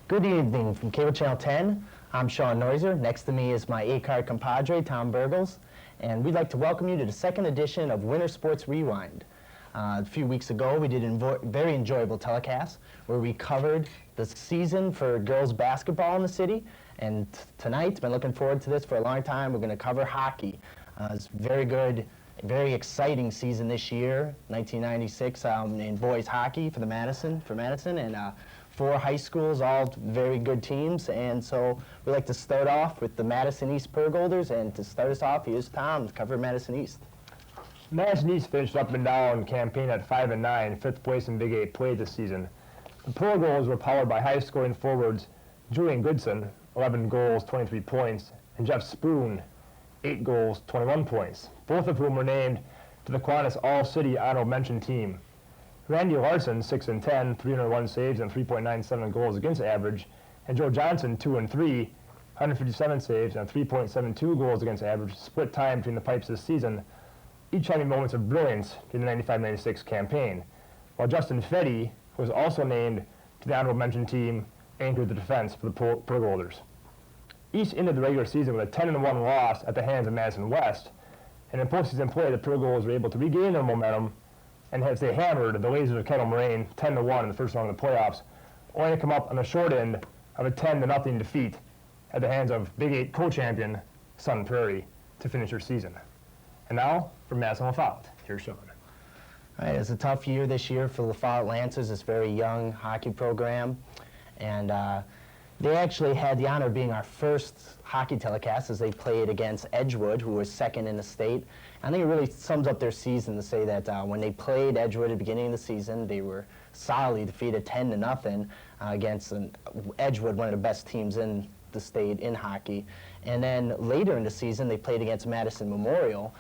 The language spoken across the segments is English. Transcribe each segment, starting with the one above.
Good evening from Cable Channel 10. I'm Shawn Neuser. Next to me is my A-card compadre, Tom Bergles, and we'd like to welcome you to the second edition of Winter Sports Rewind. A few weeks ago, we did a very enjoyable telecast where we covered the season for girls basketball in the city, and tonight, been looking forward to this for a long time, we're going to cover hockey. It's very good, very exciting season this year, 1996 in boys hockey for Madison, and 4 high schools, all very good teams, and so we'd like to start off with the Madison East Bergles, and to start us off, here's Tom to cover Madison East. Madison East finished up and down campaign at 5-9, 5th place in Big 8 play this season. The Bergles were powered by high-scoring forwards Julian Goodson, 11 goals, 23 points, and Jeff Spoon, 8 goals, 21 points, both of whom were named to the Kiwanis All-City Honorable Mention team. Randy Larson, 6-10, 301 saves and 3.97 goals against average, and Joe Johnson, 2-3, 157 saves and 3.72 goals against average, split time between the pipes this season, each having moments of brilliance during the 95-96 campaign, while Justin Fetty, who was also named to the Honorable Mention team, anchored the defense for the Bergles. East ended the regular season with a 10-1 loss at the hands of Madison West, and in postseason play, the Bergles were able to regain their momentum and as they hammered the Lasers of Kettle Moraine 10-1 in the first round of the playoffs, only to come up on the short end of a 10-0 defeat at the hands of Big 8 co-champion Sun Prairie to finish their season. And now, for Madison Lafayette, here's Shawn. All right, it's a tough year this year for Lafayette Lancers, this very young hockey program, and they actually had the honor of being our first hockey telecast as they played against Edgewood, who was second in the state. I think it really sums up their season to say that when they played Edgewood at the beginning of the season, they were solidly defeated 10-0 against Edgewood, one of the best teams in the state in hockey. And then later in the season, they played against Madison Memorial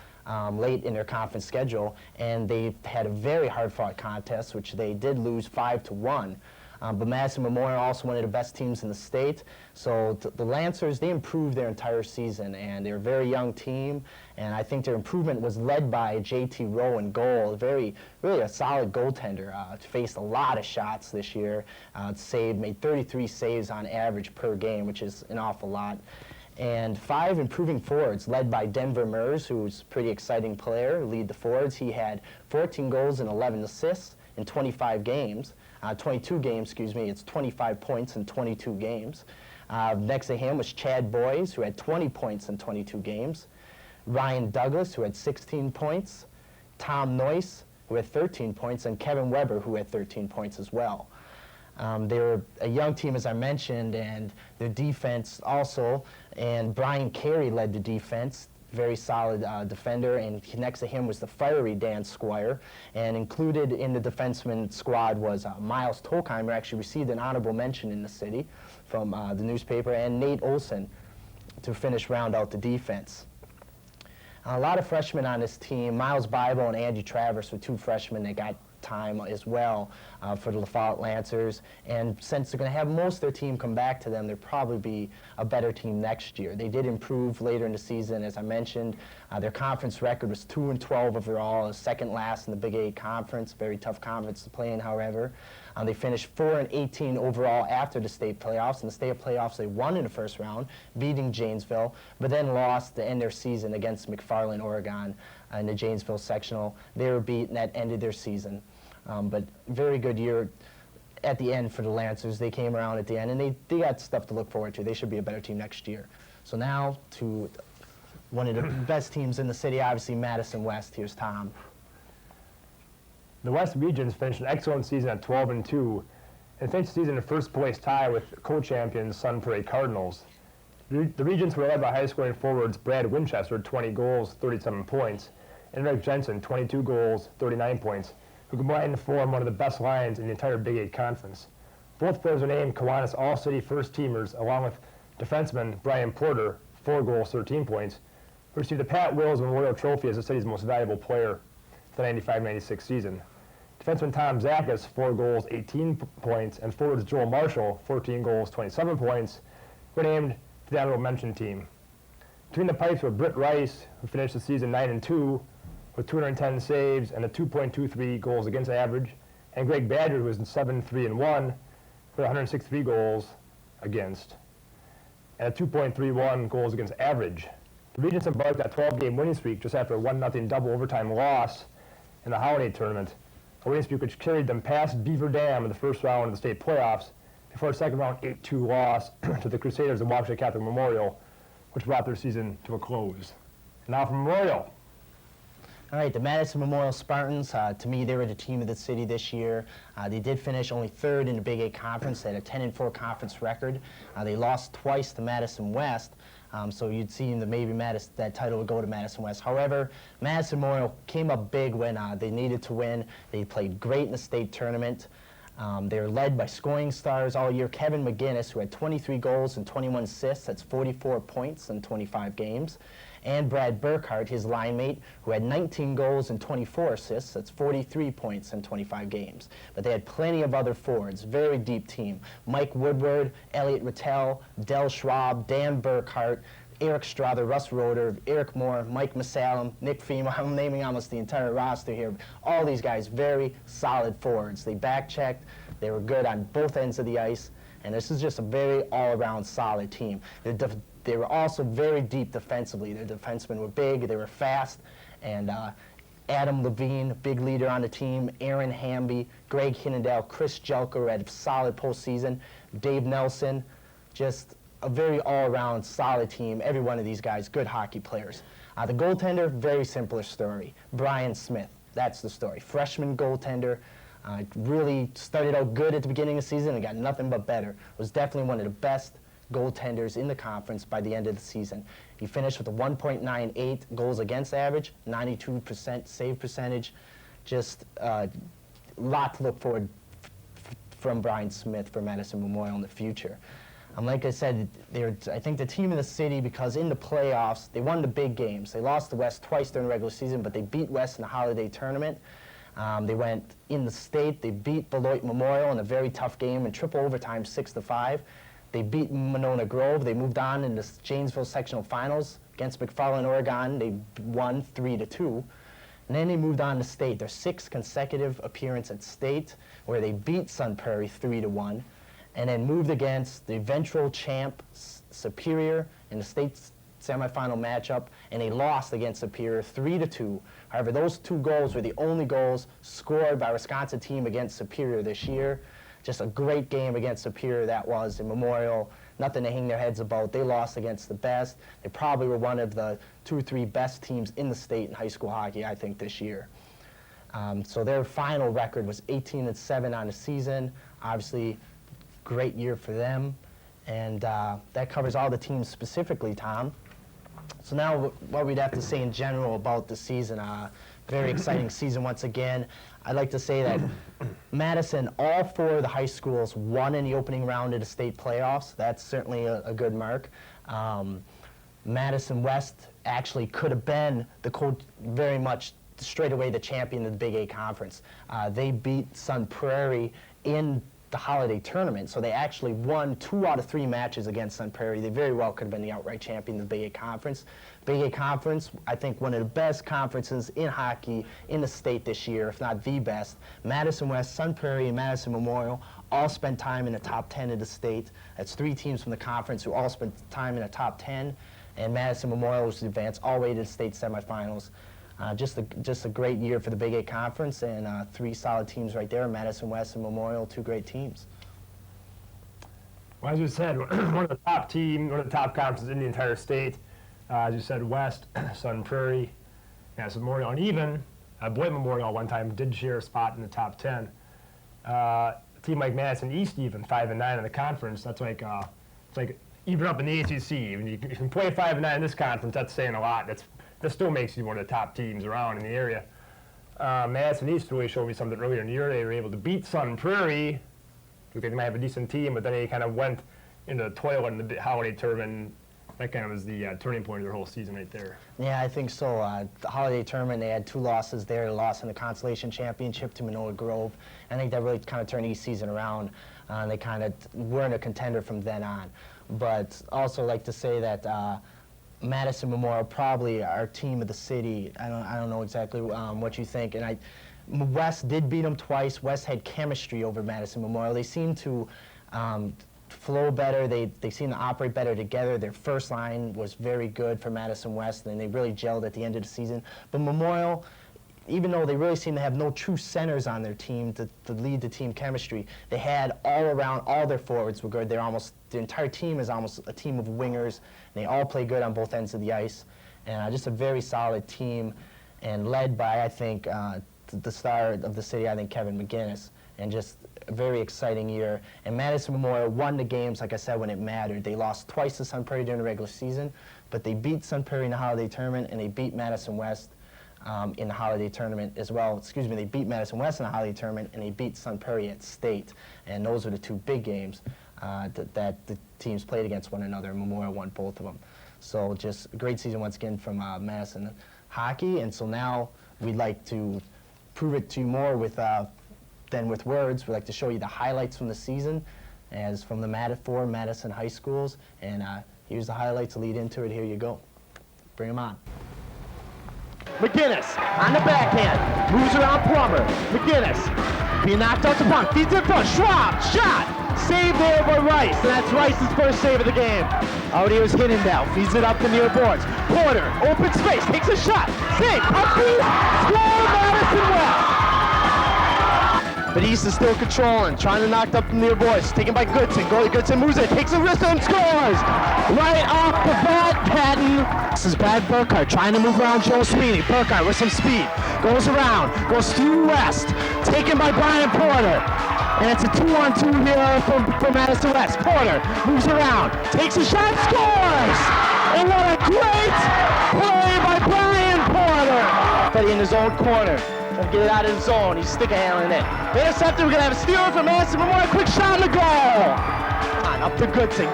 late in their conference schedule, and they had a very hard-fought contest, which they did lose 5-1. But Madison Memorial, also one of the best teams in the state. So the Lancers, they improved their entire season, and they're a very young team, and I think their improvement was led by J.T. Rowe in goal, really a solid goaltender. Faced a lot of shots this year, made 33 saves on average per game, which is an awful lot. And 5 improving forwards, led by Denver Mers, who's a pretty exciting player, lead the forwards. He had 14 goals and 11 assists in 22 games, it's 25 points in 22 games. Next to him was Chad Boys, who had 20 points in 22 games. Ryan Douglas, who had 16 points. Tom Neuser, who had 13 points, and Kevin Weber, who had 13 points as well. They were a young team, as I mentioned, and their defense also, and Brian Carey led the defense. Very solid defender, and next to him was the fiery Dan Squire, and included in the defenseman squad was Miles Tolkheimer, actually received an honorable mention in the city from the newspaper, and Nate Olson to round out the defense. A lot of freshmen on this team. Miles Bible and Andy Travers were 2 freshmen that got time as well for the Lafayette Lancers, and since they're going to have most of their team come back to them, they'll probably be a better team next year. They did improve later in the season, as I mentioned. Their conference record was 2-12 overall, second last in the Big 8 conference, very tough conference to play in, however. They finished 4-18 overall after the state playoffs. In the state playoffs, they won in the first round, beating Janesville, but then lost to end their season against McFarland, Oregon, in the Janesville sectional. They were beaten, that ended their season. But very good year at the end for the Lancers. They came around at the end, and they got stuff to look forward to. They should be a better team next year. So now to one of the best teams in the city, obviously Madison West. Here's Tom. The West Regions finished an excellent season at 12-2, and finished the season in first place tie with co-champions Sun Prairie Cardinals. The Regions were led by high-scoring forwards Brad Winchester, 20 goals, 37 points, and Rick Jensen, 22 goals, 39 points, who combined to form one of the best lines in the entire Big 8 Conference. Both players were named Kiwanis All-City first-teamers, along with defenseman Brian Porter, 4 goals, 13 points, who received the Pat Wills Memorial Trophy as the city's most valuable player for the 95-96 season. Defenseman Tom Zakas, 4 goals, 18 points, and forwards Joel Marshall, 14 goals, 27 points, were named to the honorable mention team. Between the pipes were Britt Rice, who finished the season 9-2, with 210 saves and a 2.23 goals against average, and Greg Badger, who was in 7-3-1 with 163 goals, against, and a 2.31 goals against average. The Regents embarked on a 12-game winning streak just after a 1-0 double overtime loss in the holiday tournament, a winning streak which carried them past Beaver Dam in the first round of the state playoffs before a second round 8-2 loss to the Crusaders of Washington Catholic Memorial, which brought their season to a close. And now from Memorial. All right, the Madison Memorial Spartans, to me, they were the team of the city this year. They did finish only third in the Big 8 Conference. They had a 10-4 conference record. They lost twice to Madison West, so you'd see that maybe that title would go to Madison West. However, Madison Memorial came up big when they needed to win. They played great in the state tournament. They were led by scoring stars all year. Kevin McGinnis, who had 23 goals and 21 assists, that's 44 points in 25 games. And Brad Burkhart, his line mate, who had 19 goals and 24 assists, that's 43 points in 25 games. But they had plenty of other forwards, very deep team. Mike Woodward, Elliot Rattel, Del Schwab, Dan Burkhart, Eric Strother, Russ Roeder, Eric Moore, Mike Masalem, Nick Fema. I'm naming almost the entire roster here. All these guys, very solid forwards. They back-checked. They were good on both ends of the ice. And this is just a very all-around solid team. They were also very deep defensively. Their defensemen were big, they were fast, and Adam Levine, big leader on the team, Aaron Hamby, Greg Hinnendale, Chris Jelker had a solid postseason, Dave Nelson, just a very all-around solid team. Every one of these guys, good hockey players. The goaltender, very simpler story. Brian Smith, that's the story. Freshman goaltender, really started out good at the beginning of the season and got nothing but better. Was definitely one of the best goaltenders in the conference by the end of the season. He finished with a 1.98 goals against average, 92% save percentage. Just a lot to look forward from Brian Smith for Madison Memorial in the future. Like I said, they're, I think, the team of the city because in the playoffs, they won the big games. They lost to West twice during the regular season, but they beat West in the holiday tournament. They went in the state. They beat Beloit Memorial in a very tough game in triple overtime, 6-5. They beat Monona Grove. They moved on in the Janesville sectional finals against McFarland, Oregon. They won 3-2. And then they moved on to state. Their sixth consecutive appearance at state, where they beat Sun Prairie 3-1, and then moved against the eventual champ Superior in the state semifinal matchup, and they lost against Superior 3-2. However, those two goals were the only goals scored by a Wisconsin team against Superior this year. Just a great game against Superior that was in Memorial. Nothing to hang their heads about. They lost against the best. They probably were one of the 2 or 3 best teams in the state in high school hockey, I think, this year. So their final record was 18-7 on the season. Obviously, great year for them. And that covers all the teams specifically, Tom. So now what we'd have to say in general about the season. Very exciting season once again. I'd like to say that Madison, all 4 of the high schools won in the opening round of the state playoffs. That's certainly a good mark. Madison West actually could have been very much straight away the champion of the Big 8 Conference. They beat Sun Prairie in the holiday tournament, so they actually won 2 out of 3 matches against Sun Prairie. They very well could have been the outright champion of the Big 8 Conference. Big 8 Conference, I think one of the best conferences in hockey in the state this year, if not the best. Madison West, Sun Prairie, and Madison Memorial all spent time in the top 10 of the state. That's 3 teams from the conference who all spent time in the top 10, and Madison Memorial was advanced all the way to the state semifinals. Just a great year for the Big 8 Conference, and 3 solid teams right there, Madison West and Memorial, 2 great teams. Well, as you said, one of the top conferences in the entire state. As you said, West, Sun Prairie, Madison Memorial, and even Beloit Memorial one time did share a spot in the top 10. A team like Madison East, even 5-9 in the conference, that's like it's like even up in the ACC. When you can play 5-9 in this conference, that's saying a lot. That still makes you one of the top teams around in the area. Madison East really showed me something earlier in the year. They were able to beat Sun Prairie. They might have a decent team, but then they kind of went into the toilet in the holiday tournament. That kind of was the turning point of their whole season right there. Yeah, I think so. The holiday tournament, they had 2 losses there. They lost in the Consolation Championship to Monona Grove. I think that really kind of turned East season around. They kind of weren't a contender from then on. But also like to say that Madison Memorial probably our team of the city. I don't know exactly what you think. And West did beat them twice. West had chemistry over Madison Memorial. They seemed to flow better. They seem to operate better together. Their first line was very good for Madison West, and they really gelled at the end of the season. But Memorial, even though they really seem to have no true centers on their team to lead the team chemistry, they had all around, all their forwards were good. The entire team is almost a team of wingers. And they all play good on both ends of the ice. And just a very solid team, and led by, I think, the star of the city, I think, Kevin McGinnis. And just a very exciting year. And Madison Memorial won the games, like I said, when it mattered. They lost twice to Sun Prairie during the regular season, but they beat Sun Prairie in the holiday tournament, and they beat Madison West in the holiday tournament as well. Excuse me, they beat Madison West in the holiday tournament, and they beat Sun Prairie at state. And those were the two big games that the teams played against one another, and Memorial won both of them. So just a great season once again from Madison hockey. And so now we'd like to prove it to you more than with words. We'd like to show you the highlights from the season as from the four Madison high schools. And here's the highlights to lead into it. Here you go. Bring them on. McGinnis on the backhand, moves around Plummer. McGinnis being knocked out the puck, feeds in front, Schwab, shot, saved there by Rice, and that's Rice's first save of the game. Out here is Hinnendow, feeds it up the near boards. Porter, open space, takes a shot, save, puck loose, score, Madison West. But East is still controlling, trying to knock up the near boards, taken by Goodson. Goalie Goodson moves it, takes a wrist and scores! Right off the bat, Patton. This is Brad Burkhardt trying to move around Joe Speedy. Burkhardt with some speed, goes around, goes through West, taken by Brian Porter. And it's a 2-on-2 here for Madison West. Porter moves around, takes a shot, scores! And what a great play by Brian Porter! But in his own corner. Trying to get it out of the zone. He's stick handling it. Intercepted. We're going to have a steal from Madison Memorial. Quick shot on the goal. Come on, up to Goodson.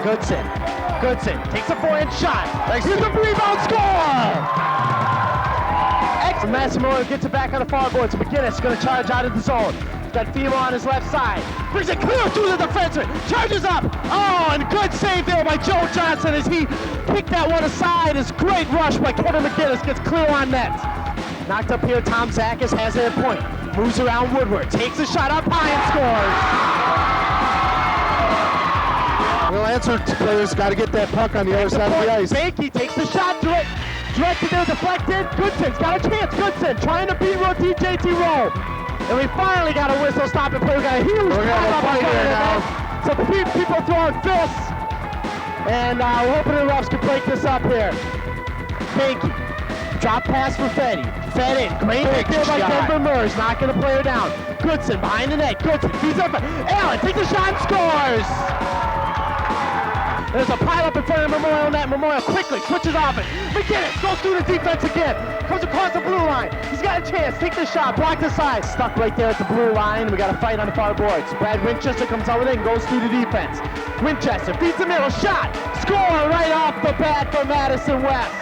Goodson takes a forehand shot. Here's a rebound score. Excellent. Madison Memorial gets it back on the far boards. McGinnis going to charge out of the zone. He's got Fimo on his left side. Brings it clear through the defenseman. Charges up. Oh, and good save there by Joe Johnson as he picked that one aside. His great rush by Kevin McGinnis gets clear on net. Knocked up here, Tom Zakis has it at point. Moves around Woodward, takes a shot up high and scores. Well, answer players got to get that puck on the other side of the ice. Banky takes the shot, directed there, deflected. Goodson's got a chance. Goodson trying to beat DJT Rowe. And we finally got a whistle stop and play. We got a huge fight here now. So people throwing fists. And we're hoping the refs can break this up here. Banky. Drop pass for Fetty. Fed in. Great hit there by Denver Murs. Not going to play her down. Goodson behind the net. Goodson feeds up. Allen takes a shot and scores. There's a pile up in front of Memorial net. Memorial quickly switches off it. McGinnis goes through the defense again. Comes across the blue line. He's got a chance. Take the shot. Blocked aside. Stuck right there at the blue line. We got a fight on the far boards. Brad Winchester comes out with it and goes through the defense. Winchester feeds the middle. Shot. Score right off the bat for Madison West.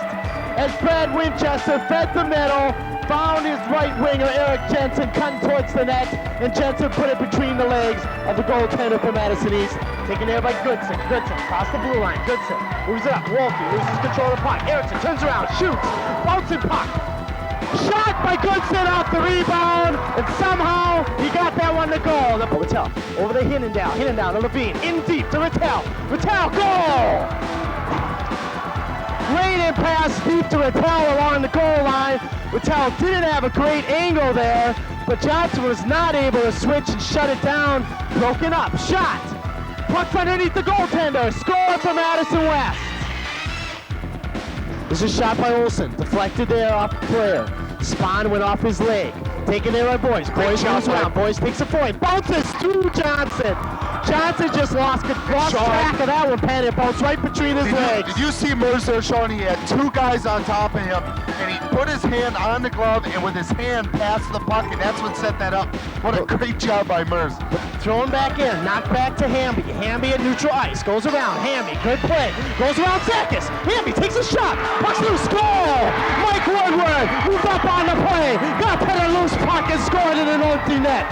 As Brad Winchester fed the middle, found his right winger, Eric Jensen, cutting towards the net, and Jensen put it between the legs of the goaltender for Madison East. Taken there by Goodson. Goodson across the blue line. Goodson moves it up. Wolfe loses control of the puck. Erickson turns around, shoots, bouncing puck. Shot by Goodson off the rebound, and somehow he got that one to goal. Rattel over to Hinnendow. Hinnendow to Levine. In deep to Rattel. Rattel, goal! Great in pass deep to Rattel along the goal line. Rattel didn't have a great angle there, but Johnson was not able to switch and shut it down. Broken up. Shot. Puck's underneath the goaltender. Score for Madison West. This is shot by Olsen. Deflected there off the player. Spahn went off his leg. Taken there by Boyce. Boyce goes around. Boyce takes a point. Bounces through Johnson. Johnson just lost track of that one, Pat. It bounced right between his legs. Did you see Mercer, Shawn? He had two guys on top of him, and he put his hand on the glove and with his hand passed the puck, and that's what set that up. What a great job by Mercer. Thrown back in, knocked back to Hamby. Hamby at neutral ice, goes around. Hamby, good play. Goes around Zakis. Hamby takes a shot. Puck's loose, goal! Mike Woodward moved up on the play. Got to the loose puck and scored in an empty net.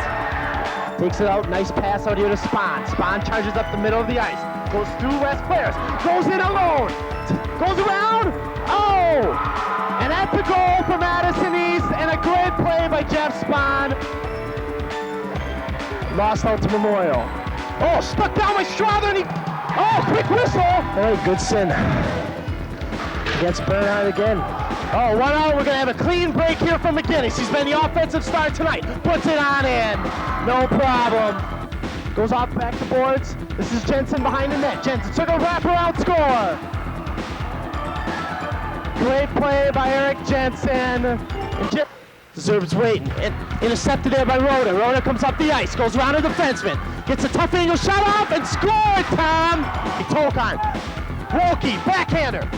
Takes it out, nice pass out here to Spahn. Spahn charges up the middle of the ice. Goes through West players. Goes in alone. Goes around. Oh! And that's a goal for Madison East, and a great play by Jeff Spahn. Lost out to Memorial. Oh, stuck down by Strother, and he quick whistle. All right, Goodson gets Bernhardt again. Oh, 1-0. We're going to have a clean break here from McGinnis. He's been the offensive star tonight. Puts it on in. No problem. Goes off back to boards. This is Jensen behind the net. Jensen took a wraparound score. Great play by Eric Jensen. Deserves waiting. And intercepted there by Rhoda. Rhoda comes up the ice, goes around a defenseman. Gets a tough angle shot off and scored, Tom! He took on. Wilkie, backhander.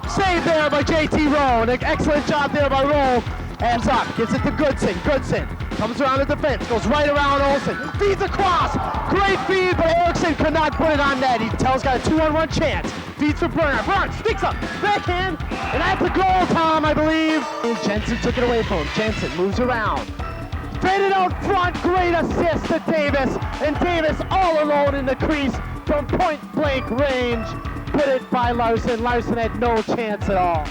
Saved there by JT Rowe. An excellent job there by Rowe. Hands up, gets it to Goodson. Goodson comes around the defense, goes right around Olsen. Feeds across. Great feed, but Erickson could not put it on net. Tell's got a 2-on-1 chance. Feeds for Bernhardt. Bernhardt sticks up, backhand, and that's a goal, Tom, I believe. And Jensen took it away from him. Jensen moves around. Faded out front, great assist to Davis. And Davis all alone in the crease from point-blank range. Put it by Larson. Larson had no chance at all.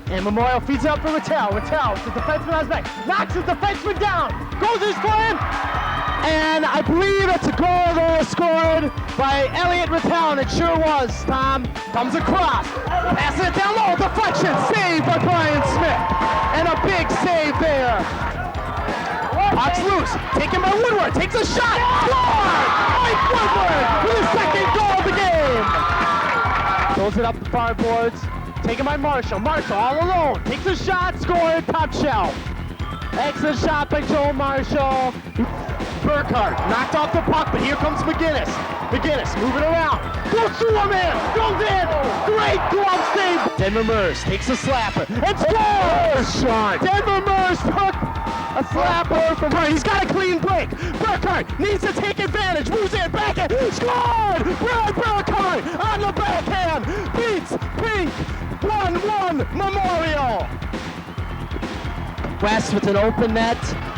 And Memorial feeds it up for Rattel. Rattel, the defenseman on his back, knocks his defenseman down, goes his slam, and I believe it's a goal there scored by Elliot Rattel, and it sure was, Tom. Comes across, passes it down low, deflection, saved by Brian Smith, and a big save there. Puck's loose, taken by Woodward, takes a shot, scored! Mike Woodward with his second goal of the game. Throws it up the far boards. Taken by Marshall. Marshall all alone. Takes a shot, scored, top shelf. Excellent shot by Joe Marshall. Burkhardt knocked off the puck, but here comes McGinnis. McGinnis moving around. Goes through a man. Goes in. Great glove save. Denver Mers takes a slapper and scores. Shawn. Denver Mers took a slapper from Burkhardt. He's got a clean break. Burkhardt needs to take advantage. Moves in, backhand. Scored. Brad Burkhardt on the backhand. Beats Pink. 1-1 Memorial. West with an open net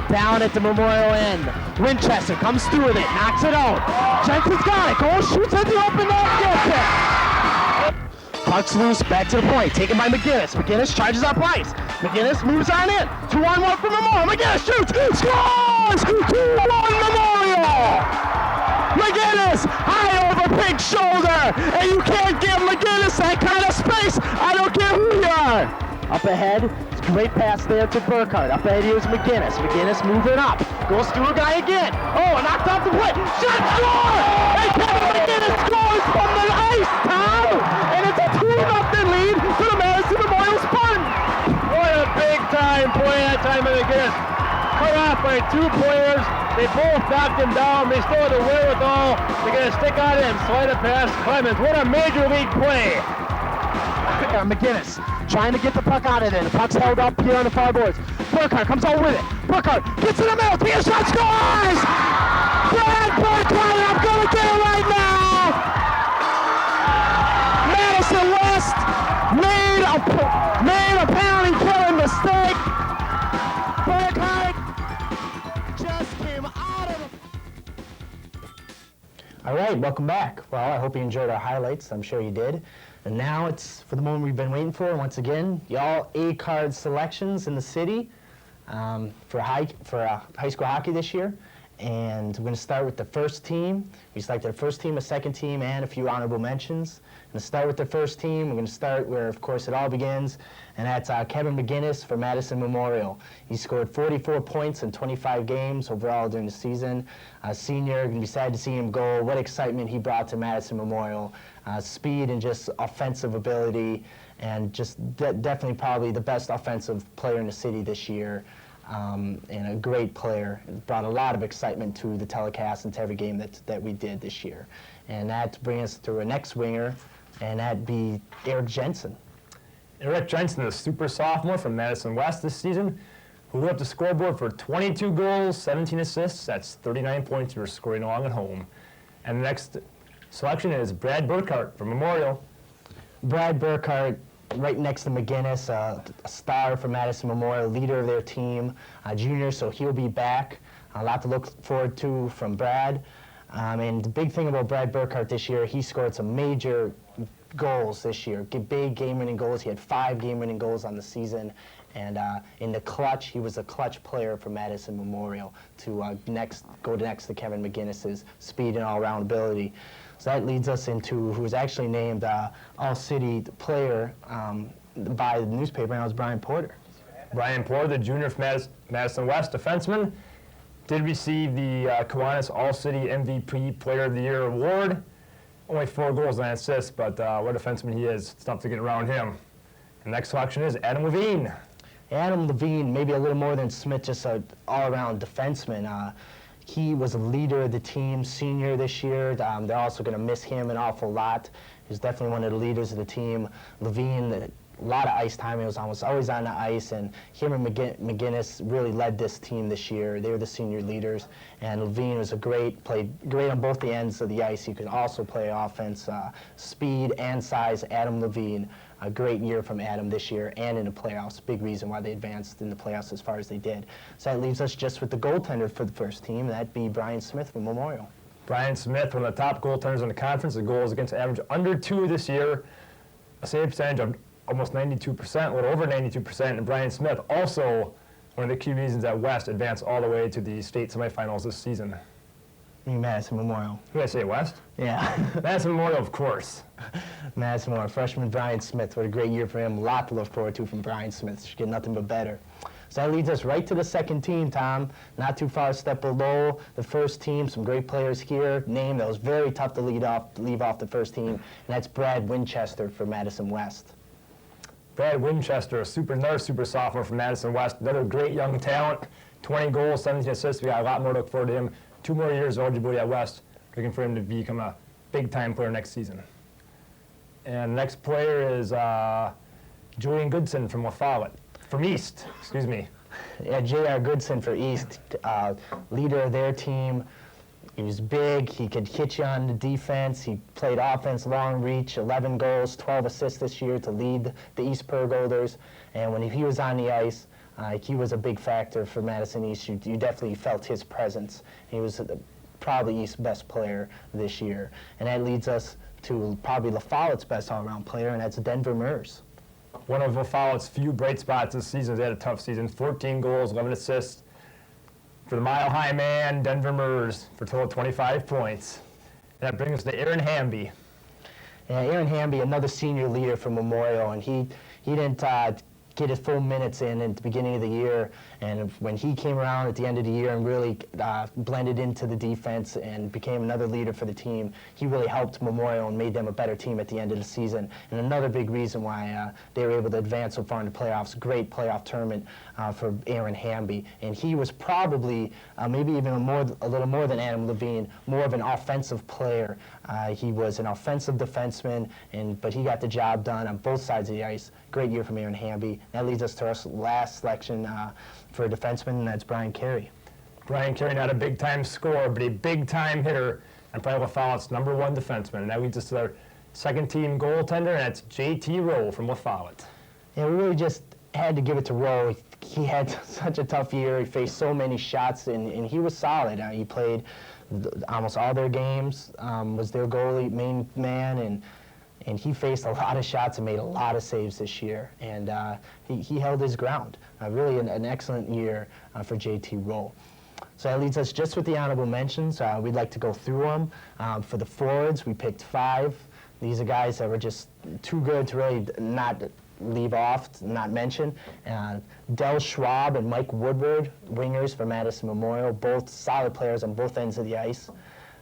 down at the Memorial end. Winchester comes through with it, knocks it out. Jensen's got it, goes, shoots at the open net, gets it. Puck's loose, back to the point, taken by McGinnis. McGinnis charges up ice. McGinnis moves on in. 2-on-1 for Memorial. McGinnis shoots, scores! 2-1 Memorial! McGinnis high over Pink's shoulder, and you can't give McGinnis that kind of space. I don't care who you are. Up ahead, it's a great pass there to Burkhardt. Up ahead here's McGinnis. McGinnis moving up, goes through a guy again. Oh, knocked off the plate. Shot, score! And Kevin McGinnis scores from the ice, Tom, and it's a 2-0 lead for the Madison Memorial Spartans. What a big-time play that time by McGinnis. Cut off by two players. They both knocked him down. They still had the wherewithal. They're going to stick on him, slide it past Clemens. What a major league play. McGinnis trying to get the puck out of there. The puck's held up here on the far boards. Burkhardt comes over with it. Burkhardt gets in the middle. Takes a shot, scores! Brad Burkhardt, I'm going to get it right now! Madison West made a penalty killing mistake. Burkhardt just came out of the... All right, welcome back. Well, I hope you enjoyed our highlights. I'm sure you did. And now it's for the moment we've been waiting for. Once again, the all A-card selections in the city for high school hockey this year. And we're going to start with the first team. We selected the first team, a second team, and a few honorable mentions. I'm going to start with the first team. We're going to start where, of course, it all begins, and that's Kevin McGinnis for Madison Memorial. He scored 44 points in 25 games overall during the season. Senior, going to be sad to see him go. What excitement he brought to Madison Memorial. Speed and just offensive ability, and just definitely probably the best offensive player in the city this year. And a great player. It brought a lot of excitement to the telecast and to every game that we did this year. And that brings us to our next winger, and that'd be Eric Jensen. Eric Jensen, a super sophomore from Madison West this season, who lit up the scoreboard for 22 goals, 17 assists. That's 39 points you were scoring along at home. And the next selection is Brad Burkhardt from Memorial. Brad Burkhardt, right next to McGinnis, a star for Madison Memorial, leader of their team, junior, so he'll be back. A lot to look forward to from Brad. And the big thing about Brad Burkhardt this year, he scored some major goals this year, big game-winning goals. He had 5 game-winning goals on the season. And in the clutch, he was a clutch player for Madison Memorial to go next to Kevin McGinnis's speed and all-around ability. So that leads us into who was actually named All-City Player by the newspaper, and that was Brian Porter. Brian Porter, the junior from Madison West defenseman, did receive the Kiwanis All-City MVP Player of the Year award. Only 4 goals and assists, but what a defenseman he is. It's tough to get around him. The next selection is Adam Levine. Adam Levine, maybe a little more than Smith, just an all-around defenseman. He was a leader of the team, senior this year. They're also going to miss him an awful lot. He's definitely one of the leaders of the team. Levine, a lot of ice time. He was almost always on the ice, and him and McGinnis really led this team this year. They were the senior leaders, and Levine was played great on both the ends of the ice. He could also play offense, speed and size. Adam Levine, a great year from Adam this year and in the playoffs. Big reason why they advanced in the playoffs as far as they did. So that leaves us just with the goaltender for the first team, and that'd be Brian Smith from Memorial. Brian Smith, one of the top goaltenders in the conference. The goals against average under 2 this year. A save percentage of almost 92%, a little over 92%. And Brian Smith, also one of the key reasons that West advanced all the way to the state semifinals this season. I mean, Madison Memorial. Who did I say, West? Yeah. Madison Memorial, of course. Madison Memorial, freshman Brian Smith. What a great year for him. A lot to look forward to from Brian Smith. Should get nothing but better. So that leads us right to the second team, Tom. Not too far a step below the first team. Some great players here. Name that was very tough to leave off the first team, and that's Brad Winchester for Madison West. Brad Winchester, another super sophomore from Madison West. Another great young talent. 20 goals, 17 assists. We got a lot more to look forward to him. 2 more years of eligibility at West. Looking for him to become a big-time player next season. And the next player is Julian Goodson from East, excuse me. Yeah, J.R. Goodson for East, leader of their team. He was big. He could hit you on the defense. He played offense, long reach, 11 goals, 12 assists this year to lead the East Bergles. And when he was on the ice, he was a big factor for Madison East. You definitely felt his presence. He was probably East's best player this year. And that leads us to probably La Follette's best all-around player, and that's Denver Mers. One of La Follette's few bright spots this season. They had a tough season. 14 goals, 11 assists. For the Mile High man, Denver Mers, for a total of 25 points. That brings us to Aaron Hamby. Yeah, Aaron Hamby, another senior leader from Memorial, and he didn't get his full minutes in at the beginning of the year, and when he came around at the end of the year and really blended into the defense and became another leader for the team, he really helped Memorial and made them a better team at the end of the season. And another big reason why they were able to advance so far in the playoffs. Great playoff tournament for Aaron Hamby, and he was probably maybe even a little more than Adam Levine, more of an offensive player. He was an offensive defenseman, but he got the job done on both sides of the ice. Great year from Aaron Hamby. That leads us to our last selection for a defenseman, and that's Brian Carey. Brian Carey, not a big-time scorer, but a big-time hitter, and probably La Follette's #1 defenseman. And that leads us to our second-team goaltender, and that's J.T. Rowe from La Follette. Yeah, we really just had to give it to Rowe. He had such a tough year. He faced so many shots, and he was solid. He played almost all their games, was their goalie, main man, and he faced a lot of shots and made a lot of saves this year. And he held his ground. Really an excellent year for J.T. Rowe. So that leads us just with the honorable mentions. We'd like to go through them. For the forwards, we picked 5. These are guys that were just too good to really not leave off, not mention. Del Schwab and Mike Woodward, wingers for Madison Memorial, both solid players on both ends of the ice.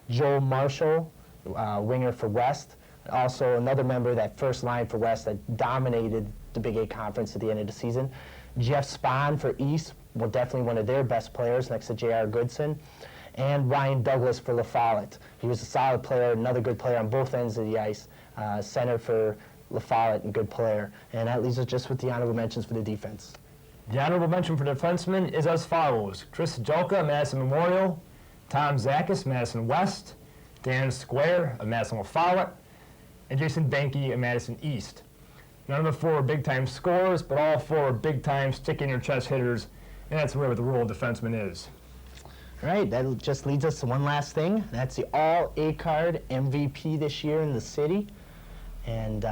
Joel Marshall, winger for West, also another member of that first line for West that dominated the Big 8 Conference at the end of the season. Jeff Spahn for East, well, definitely one of their best players next to J.R. Goodson. And Ryan Douglas for La Follette. He was a solid player, another good player on both ends of the ice, center for La Follette and good player. And that leaves us just with the honorable mentions for the defense. The honorable mention for defensemen is as follows: Chris Jelka, Madison Memorial; Tom Zakis, Madison West; Dan Square of Madison La Follette; and Jason Benke of Madison East. None of the 4 are big-time scorers, but all 4 are big-time stick-in-your-chest hitters, and that's where the role of defenseman is. All right, that just leads us to one last thing. That's the All-A-Card MVP this year in the city. And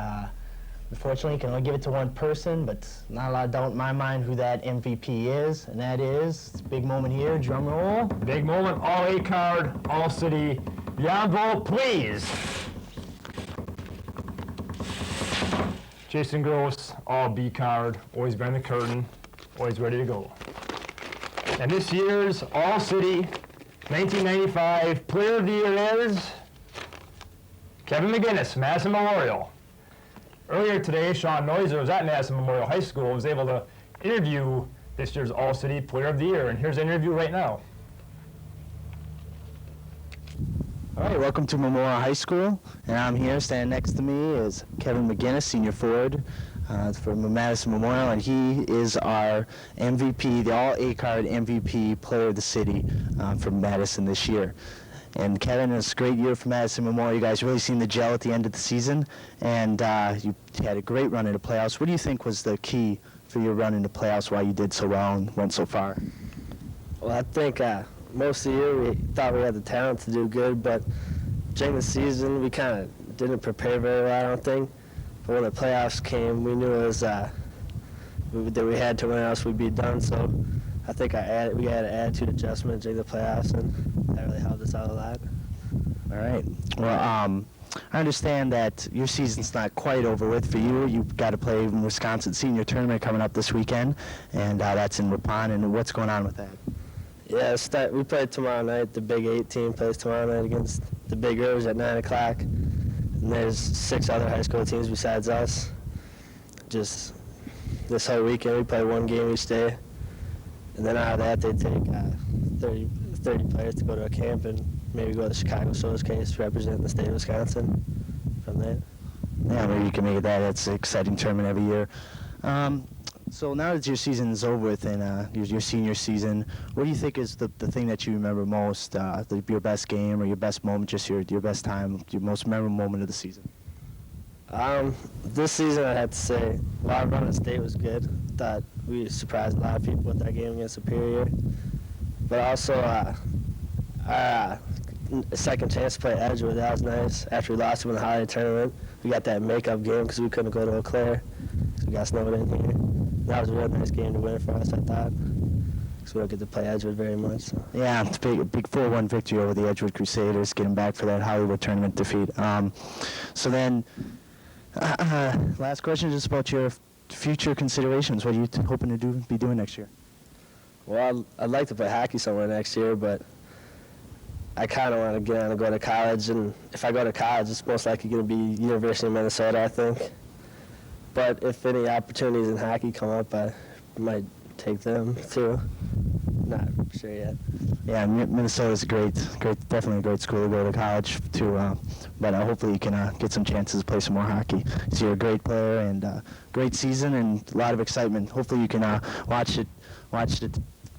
unfortunately, you can only give it to one person, but not a lot of doubt in my mind who that MVP is, and that is, it's a big moment here, drum roll. Big moment, All-A-Card, All-City The envelope, please. Jason Gross, all B card, always behind the curtain, always ready to go. And this year's All-City 1995 Player of the Year is Kevin McGinnis, Madison Memorial. Earlier today, Shawn Neuser was at Madison Memorial High School and was able to interview this year's All-City Player of the Year, and here's the interview right now. All right, welcome to Memorial High School, and I'm here. Standing next to me is Kevin McGinnis, senior forward from Madison Memorial, and he is our MVP, the All A-Card MVP Player of the City from Madison this year. And Kevin, it's a great year for Madison Memorial. You guys really seemed to gel at the end of the season, and you had a great run into playoffs. What do you think was the key for your run into playoffs, why you did so well and went so far? Well, I think most of the year we thought we had the talent to do good, but during the season we kind of didn't prepare very well, I don't think. But when the playoffs came, we knew it was that we had to win, or else we'd be done. So I think we had an attitude adjustment during the playoffs, and that really helped us out a lot. All right. Well, I understand that your season's not quite over with for you. You've got to play in Wisconsin Senior Tournament coming up this weekend, and that's in Ripon. And what's going on with that? Yeah, we play tomorrow night. The Big 8 team plays tomorrow night against the Big Rivers at 9 o'clock. And there's 6 other high school teams besides us. Just this whole weekend, we play one game each day. And then out of that, they take 30 players to go to a camp and maybe go to the Chicago Showcase representing the state of Wisconsin from there. Yeah, maybe you can make it that. That's an exciting tournament every year. So now that your season is over with and your senior season, what do you think is the thing that you remember most, your best game or your best moment, just your best time, your most memorable moment of the season? This season, I have to say, our run at state was good. Thought we surprised a lot of people with that game against Superior. But also, our second chance to play Edgewood, that was nice. After we lost them in the holiday tournament, we got that makeup game because we couldn't go to Eau Claire because we got snowed in here. That was a real nice game to win for us, I thought, because we don't get to play Edgewood very much. So. Yeah, it's a big 4-1 victory over the Edgewood Crusaders, getting back for that Hollywood tournament defeat. So then, last question is just about your future considerations. What are you hoping to be doing next year? Well, I'd like to play hockey somewhere next year, but I kind of want to get on and go to college. And if I go to college, it's most likely going to be University of Minnesota, I think. But if any opportunities in hockey come up, I might take them too. Not sure yet. Yeah, Minnesota's definitely a great school to go to college to. But hopefully you can get some chances to play some more hockey. So you're a great player and great season and a lot of excitement. Hopefully you can watch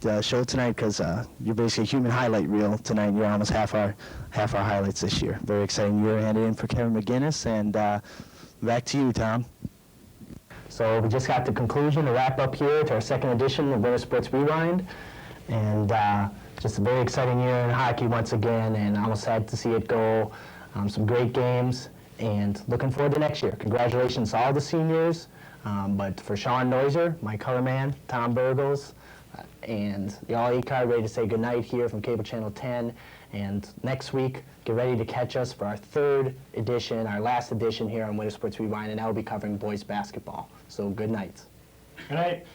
the show tonight because you're basically a human highlight reel tonight. You're almost half our highlights this year. Very exciting year handed in for Kevin McGinnis, and back to you, Tom. So we just got the conclusion to wrap up here to our second edition of Winter Sports Rewind, and just a very exciting year in hockey once again, and almost sad to see it go. Some great games, and looking forward to next year. Congratulations to all the seniors, but for Shawn Neuser, my color man, Tom Bergles, and the All A-Card, ready to say goodnight here from Cable Channel 10. And next week, get ready to catch us for our third edition, our last edition here on Winter Sports Rewind, and that will be covering boys basketball. So good night. Good night.